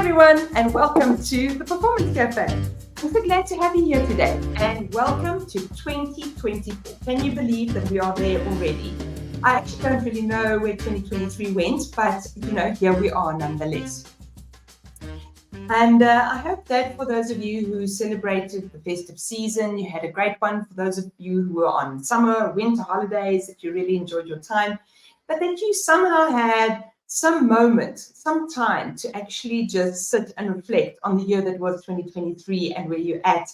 everyone, and welcome to the Performance Cafe. I'm so glad to have you here today, and welcome to 2024. Can you believe that we are there already? I actually don't really know where 2023 went, but here we are nonetheless. And I hope that for those of you who celebrated the festive season, you had a great one. For those of you who were on summer or winter holidays, that you really enjoyed your time, but that you somehow had some moment, some time to actually just sit and reflect on the year that was 2023 and where you're at.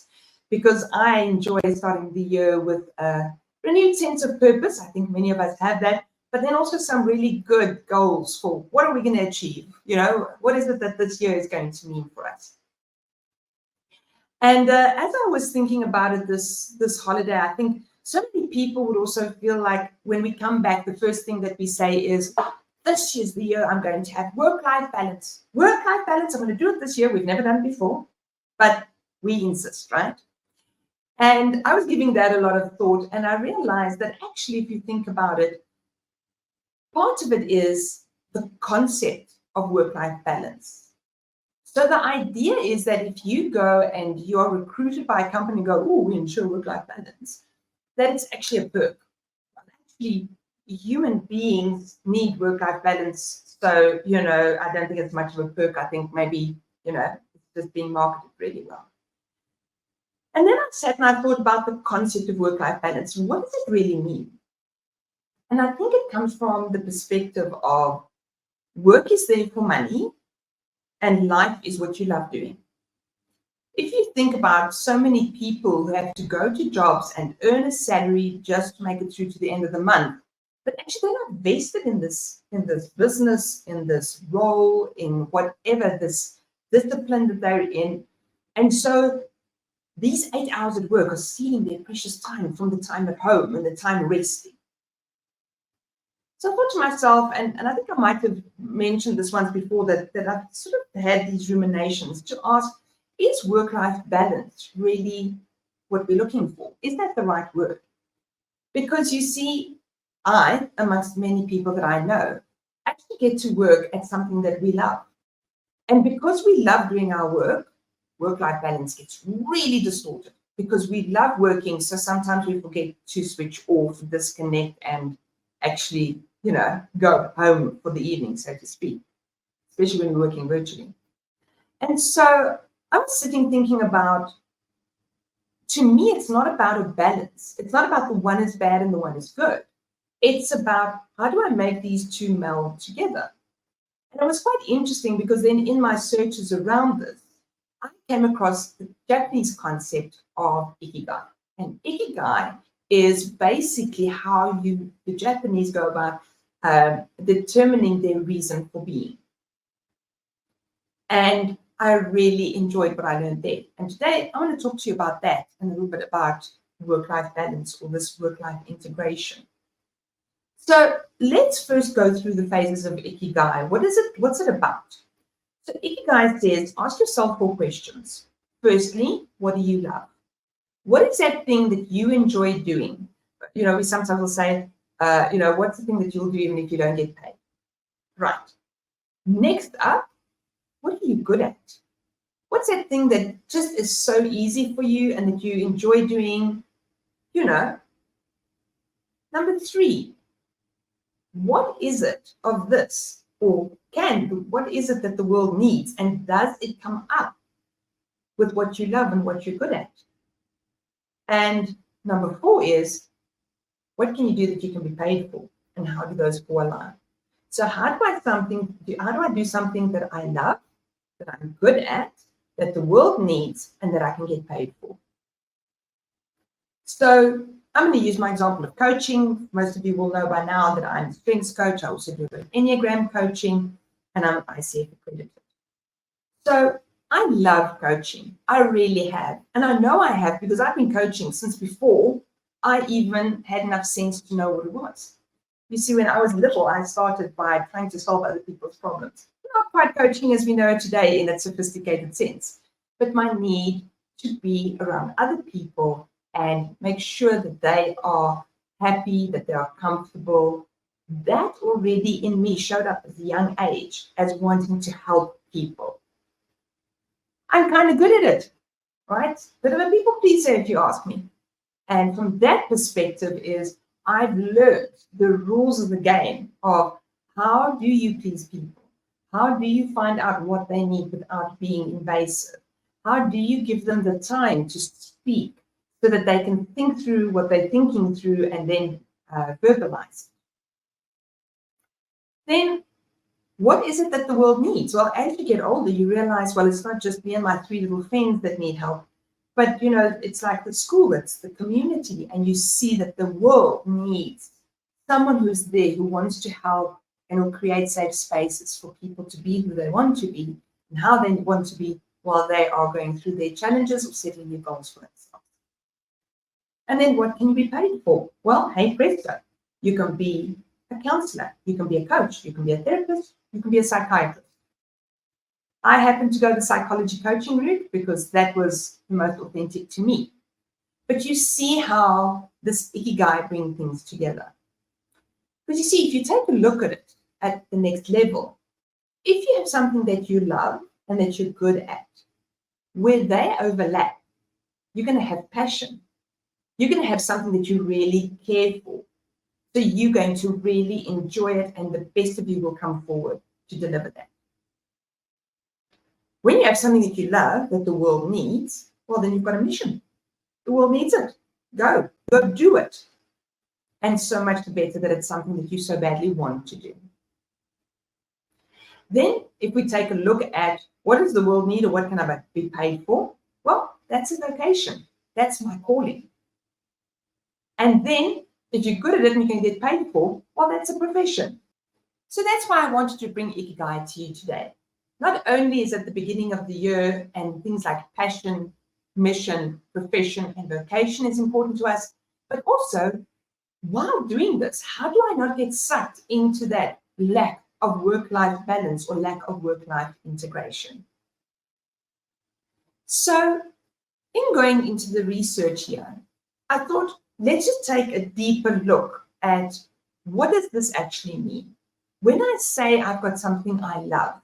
Because I enjoy starting the year with a renewed sense of purpose. I think many of us have that, but then also some really good goals for what are we going to achieve? What is it that this year is going to mean for us? And as I was thinking about it this holiday, I think so many people would also feel like when we come back, the first thing that we say is, this is the year I'm going to have work-life balance. Work-life balance, I'm going to do it this year. We've never done it before, but we insist, right? And I was giving that a lot of thought, and I realized that actually, if you think about it, part of it is the concept of work-life balance. So the idea is that if you go and you are recruited by a company and go, oh, we ensure work-life balance, that it's actually a perk. Actually, human beings need work-life balance. So, I don't think it's much of a perk. I think maybe, it's just being marketed really well. And then I sat and I thought about the concept of work-life balance. What does it really mean? And I think it comes from the perspective of work is there for money and life is what you love doing. If you think about so many people who have to go to jobs and earn a salary just to make it through to the end of the month, but actually they're not vested in this business, in this role, in whatever this discipline that they're in. And so these 8 hours at work are stealing their precious time from the time at home and the time resting. So I thought to myself, and I think I might have mentioned this once before, that I've sort of had these ruminations to ask, is work-life balance really what we're looking for? Is that the right word? Because you see, I, amongst many people that I know, actually get to work at something that we love. And because we love doing our work, work-life balance gets really distorted because we love working. So sometimes we forget to switch off, disconnect, and actually, go home for the evening, so to speak, especially when we're working virtually. And so I was sitting thinking about, to me, it's not about a balance. It's not about the one is bad and the one is good. It's about how do I make these two meld together? And it was quite interesting because then in my searches around this, I came across the Japanese concept of Ikigai. And Ikigai is basically how the Japanese go about determining their reason for being. And I really enjoyed what I learned there. And today I want to talk to you about that and a little bit about work-life balance or this work-life integration. So let's first go through the phases of Ikigai. What is it? What's it about? So Ikigai says, ask yourself 4 questions. Firstly, what do you love? What is that thing that you enjoy doing? We sometimes will say, what's the thing that you'll do even if you don't get paid? Right. Next up, what are you good at? What's that thing that just is so easy for you and that you enjoy doing? Number 3, what is it of this, or what is it that the world needs, and does it come up with what you love and what you're good at? And number 4 is, what can you do that you can be paid for, and how do those 4 align? So how do I do something that I love, that I'm good at, that the world needs, and that I can get paid for? So I'm going to use my example of coaching. Most of you will know by now that I'm a strengths coach. I also do Enneagram coaching, and I'm ICF accredited. So I love coaching. I really have. And I know I have because I've been coaching since before I even had enough sense to know what it was. You see, when I was little, I started by trying to solve other people's problems. Not quite coaching as we know it today in a sophisticated sense, but my need to be around other people and make sure that they are happy, that they are comfortable. That already in me showed up at a young age as wanting to help people. I'm kind of good at it, right? Bit of a people pleaser, if you ask me. And from that perspective is I've learned the rules of the game of how do you please people? How do you find out what they need without being invasive? How do you give them the time to speak so that they can think through what they're thinking through and then verbalize? Then what is it that the world needs? Well, as you get older, you realize, well, it's not just me and my three little friends that need help, but it's like the school, it's the community, and you see that the world needs someone who's there, who wants to help and will create safe spaces for people to be who they want to be and how they want to be while they are going through their challenges or setting their goals for themselves. And then what can you be paid for? Well, hey presto, you can be a counselor, you can be a coach, you can be a therapist, you can be a psychiatrist. I happened to go the psychology coaching route because that was the most authentic to me. But you see how this Ikigai brings things together. Because you see, if you take a look at it at the next level, if you have something that you love and that you're good at, where they overlap, you're going to have passion. You're going to have something that you really care for. So you're going to really enjoy it, and the best of you will come forward to deliver that. When you have something that you love that the world needs, well, then you've got a mission. The world needs it. Go do it. And so much the better that it's something that you so badly want to do. Then if we take a look at what does the world need or what can I be paid for? Well, that's a vocation. That's my calling. And then if you're good at it and you can get paid for, well, that's a profession. So that's why I wanted to bring Ikigai to you today. Not only is it the beginning of the year and things like passion, mission, profession, and vocation is important to us, but also while doing this, how do I not get sucked into that lack of work-life balance or lack of work-life integration? So in going into the research here, I thought, let's just take a deeper look at what does this actually mean? When I say I've got something I love,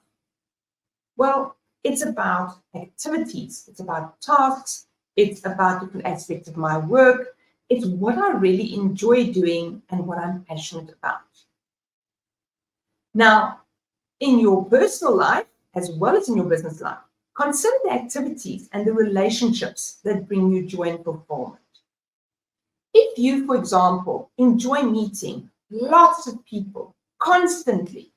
well, it's about activities, it's about tasks, it's about different aspects of my work, it's what I really enjoy doing and what I'm passionate about. Now, in your personal life, as well as in your business life, consider the activities and the relationships that bring you joy and fulfillment. If you, for example, enjoy meeting lots of people constantly,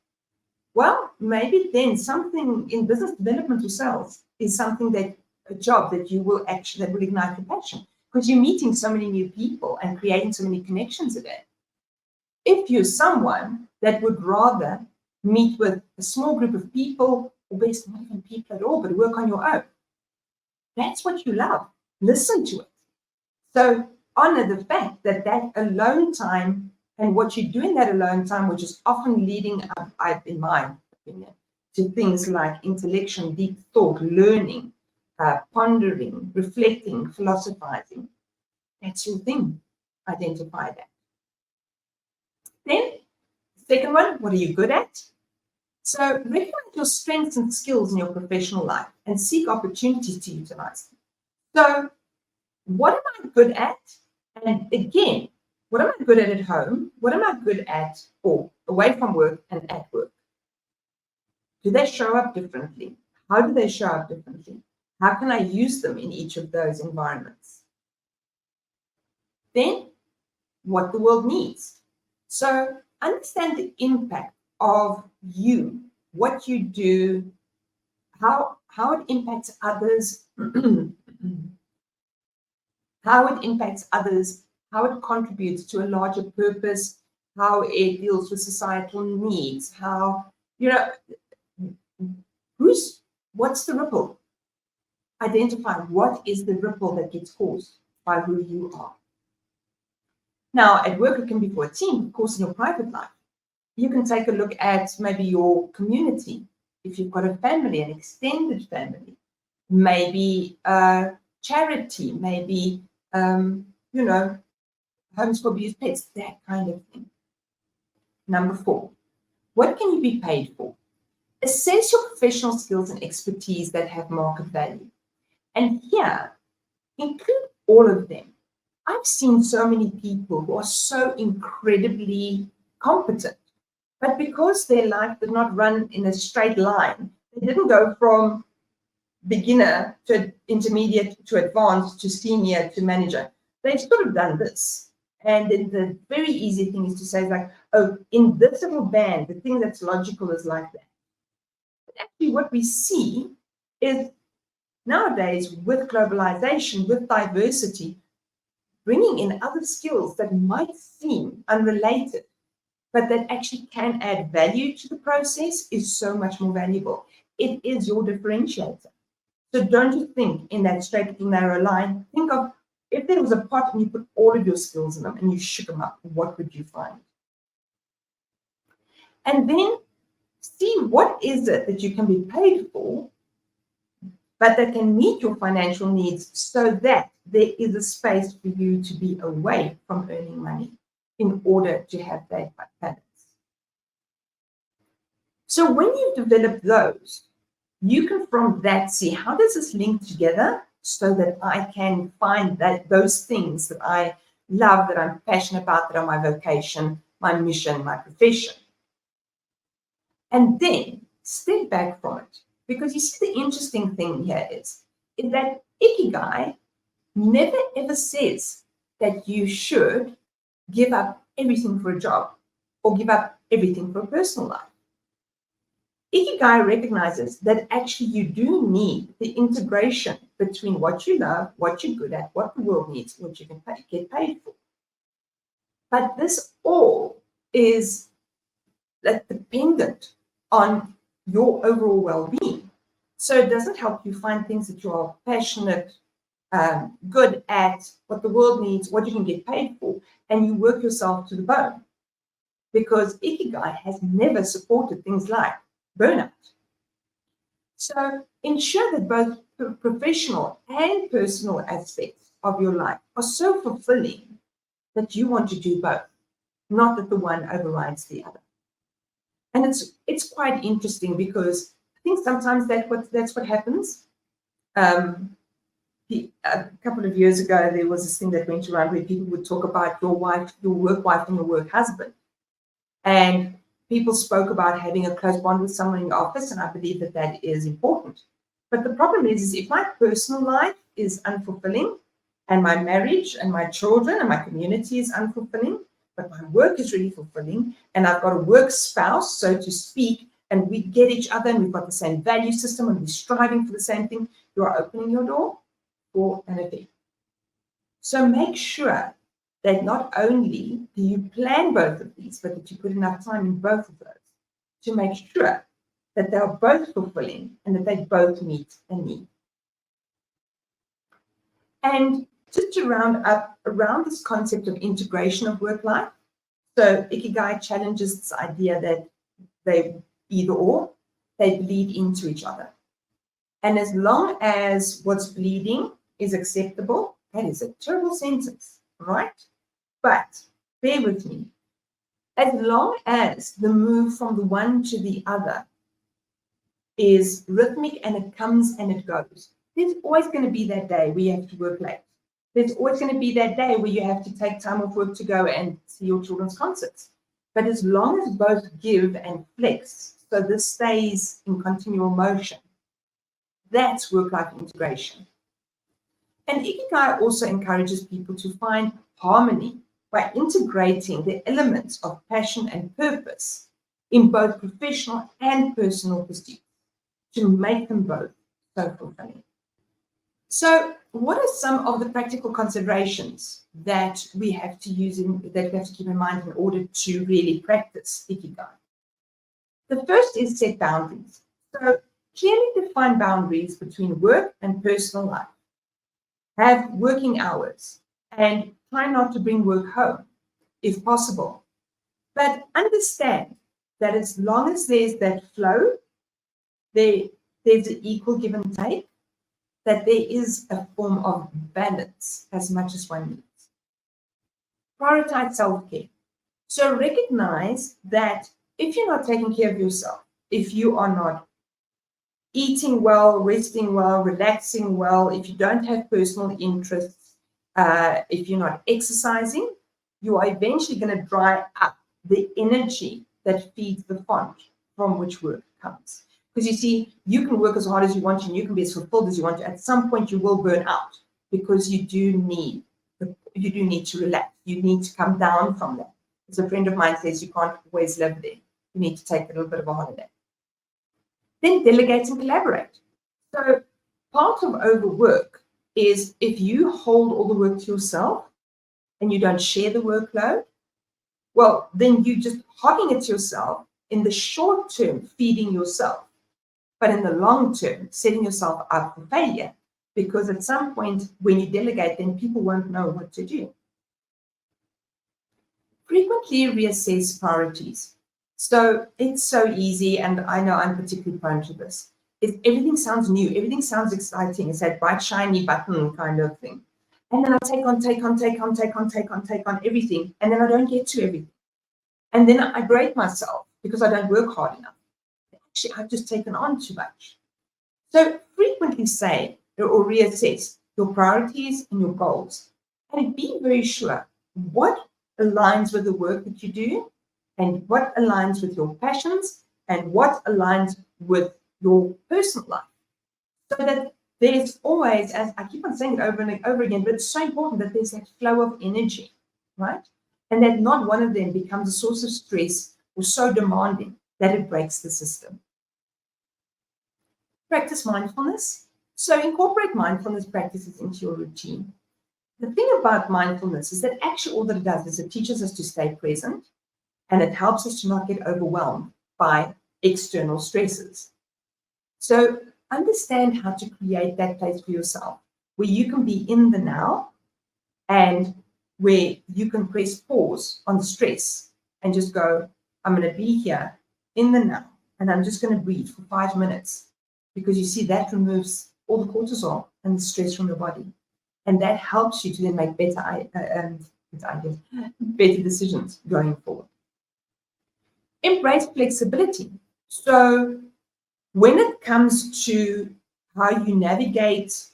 well, maybe then something in business development or sales is something that a job that you will actually, that will ignite your passion because you're meeting so many new people and creating so many connections a day. If you're someone that would rather meet with a small group of people, or best not even people at all, but work on your own, that's what you love. Listen to it. So honor the fact that that alone time and what you do in that alone time, which is often leading up, in my opinion, to things like intellection, deep thought, learning, pondering, reflecting, philosophizing. That's your thing. Identify that. Then, second one, what are you good at? So recognize your strengths and skills in your professional life and seek opportunities to utilize them. So what am I good at? And again, what am I good at home? What am I good at or away from work and at work? Do they show up differently? How do they show up differently? How can I use them in each of those environments? Then, what the world needs. So understand the impact of you, what you do, how it impacts others, how it impacts others, how it contributes to a larger purpose, how it deals with societal needs, how, what's the ripple? Identify what is the ripple that gets caused by who you are. Now, at work, it can be for a team, of course, in your private life. You can take a look at maybe your community. If you've got a family, an extended family, maybe a charity, maybe, homes for abused pets, that kind of thing. Number 4, what can you be paid for? Assess your professional skills and expertise that have market value. And here, include all of them. I've seen so many people who are so incredibly competent, but because their life did not run in a straight line, they didn't go from beginner to intermediate to advanced to senior to manager. They've sort of done this. And then the very easy thing is to say, like, oh, in this little band, the thing that's logical is like that. But actually, what we see is nowadays, with globalization, with diversity, bringing in other skills that might seem unrelated, but that actually can add value to the process is so much more valuable. It is your differentiator. So don't just think in that straight little narrow line. Think of if there was a pot and you put all of your skills in them and you shook them up, what would you find? And then see what is it that you can be paid for, but that can meet your financial needs so that there is a space for you to be away from earning money in order to have that balance. So when you've developed those, you can from that see how does this link together so that I can find that those things that I love, that I'm passionate about, that are my vocation, my mission, my profession. And then step back from it. Because you see, the interesting thing here is that Ikigai never ever says that you should give up everything for a job or give up everything for a personal life. Ikigai recognizes that actually you do need the integration between what you love, what you're good at, what the world needs, what you can get paid for. But this all is dependent on your overall well-being. So it doesn't help you find things that you are passionate, good at, what the world needs, what you can get paid for, and you work yourself to the bone. Because Ikigai has never supported things like burnout. So ensure that both professional and personal aspects of your life are so fulfilling that you want to do both, not that the one overrides the other. And it's quite interesting because I think sometimes that's what happens. A couple of years ago, there was this thing that went around where people would talk about your wife, your work wife, and your work husband. And people spoke about having a close bond with someone in the office, and I believe that that is important. But the problem is if my personal life is unfulfilling, and my marriage and my children and my community is unfulfilling, but my work is really fulfilling, and I've got a work spouse, so to speak, and we get each other, and we've got the same value system, and we're striving for the same thing, you are opening your door for an affair. So make sure that not only do you plan both of these, but that you put enough time in both of those to make sure that they are both fulfilling and that they both meet a need. And just to round up around this concept of integration of work life, so Ikigai challenges this idea that they either or, they bleed into each other. And as long as what's bleeding is acceptable, that is a terrible sentence, right? But bear with me. As long as the move from the one to the other is rhythmic and it comes and it goes, there's always going to be that day where you have to work late. There's always going to be that day where you have to take time off work to go and see your children's concerts. But as long as both give and flex, so this stays in continual motion, that's work-life integration. And Ikigai also encourages people to find harmony by integrating the elements of passion and purpose in both professional and personal pursuits to make them both so fulfilling. So, what are some of the practical considerations that we have to keep in mind in order to really practice Ikigai? The first is set boundaries. So, clearly define boundaries between work and personal life. Have working hours and try not to bring work home if possible. But understand that as long as there's that flow, there's an equal give and take, that there is a form of balance as much as one needs. Prioritize self-care. So recognize that if you're not taking care of yourself, if you are not eating well, resting well, relaxing well, if you don't have personal interests, if you're not exercising, you are eventually going to dry up the energy that feeds the font from which work comes. Because you see, you can work as hard as you want to, and you can be as fulfilled as you want to. At some point, you will burn out because you do need to relax. You need to come down from that. As a friend of mine says, you can't always live there. You need to take a little bit of a holiday. Then delegate and collaborate. So part of overwork is if you hold all the work to yourself and you don't share the workload, well, then you just hogging it to yourself, in the short term, feeding yourself, but in the long term, setting yourself up for failure. Because at some point, when you delegate, then people won't know what to do. Frequently reassess priorities. So it's so easy, and I know I'm particularly prone to this. If everything sounds new, everything sounds exciting, it's that bright, shiny button kind of thing. And then I take on everything, and then I don't get to everything. And then I break myself because I don't work hard enough. Actually, I've just taken on too much. So frequently say or reassess your priorities and your goals, and be very sure what aligns with the work that you do, and what aligns with your passions, and what aligns with your personal life. So that there's always, as I keep on saying it over and over again, but it's so important that there's that flow of energy, right? And that not one of them becomes a source of stress or so demanding that it breaks the system. Practice mindfulness. So incorporate mindfulness practices into your routine. The thing about mindfulness is that actually all that it does is it teaches us to stay present, and it helps us to not get overwhelmed by external stresses. So understand how to create that place for yourself where you can be in the now, and where you can press pause on stress and just go, I'm going to be here in the now, and I'm just going to breathe for 5 minutes, because you see that removes all the cortisol and the stress from your body. And that helps you to then make better decisions going forward. Embrace flexibility. So when it comes to how you navigate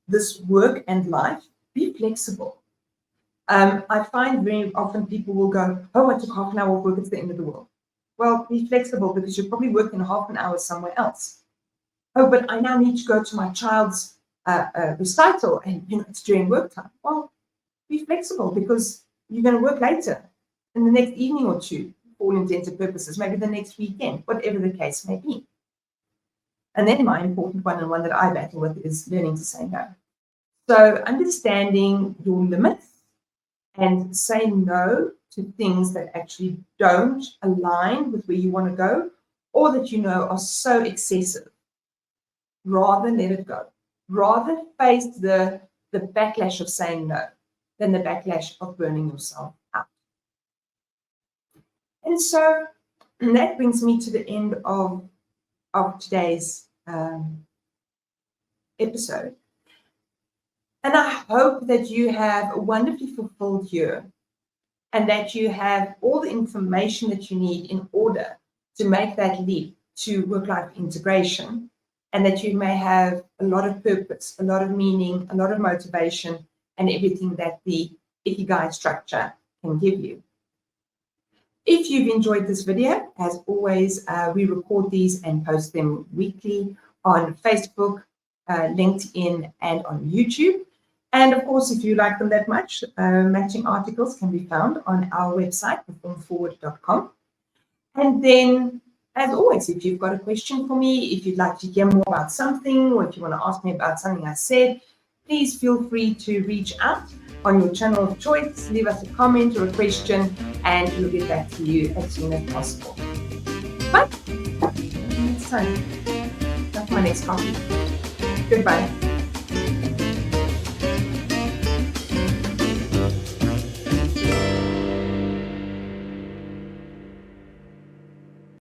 this work and life, be flexible. I find very often people will go, oh, I took half an hour of work, it's the end of the world. Well, be flexible, because you're probably working half an hour somewhere else. Oh, but I now need to go to my child's recital, and it's during work time. Well, be flexible, because you're going to work later, in the next evening or two, for all intents and purposes, maybe the next weekend, whatever the case may be. And then my important one, and one that I battle with, is learning to say no. So understanding your limits and saying no to things that actually don't align with where you want to go, or that you know are so excessive. Rather let it go. Rather face the backlash of saying no than the backlash of burning yourself out. And so that brings me to the end of today's episode. And I hope that you have a wonderfully fulfilled year, and that you have all the information that you need in order to make that leap to work-life integration, and that you may have a lot of purpose, a lot of meaning, a lot of motivation, and everything that the Ikigai structure can give you. If you've enjoyed this video, as always, we record these and post them weekly on Facebook, LinkedIn, and on YouTube. And of course, if you like them that much, matching articles can be found on our website, performforward.com. And then, as always, if you've got a question for me, if you'd like to hear more about something, or if you want to ask me about something I said, please feel free to reach out on your channel of choice, leave us a comment or a question, and we'll get back to you as soon as possible. Bye. Next time. That's my next coffee. Goodbye.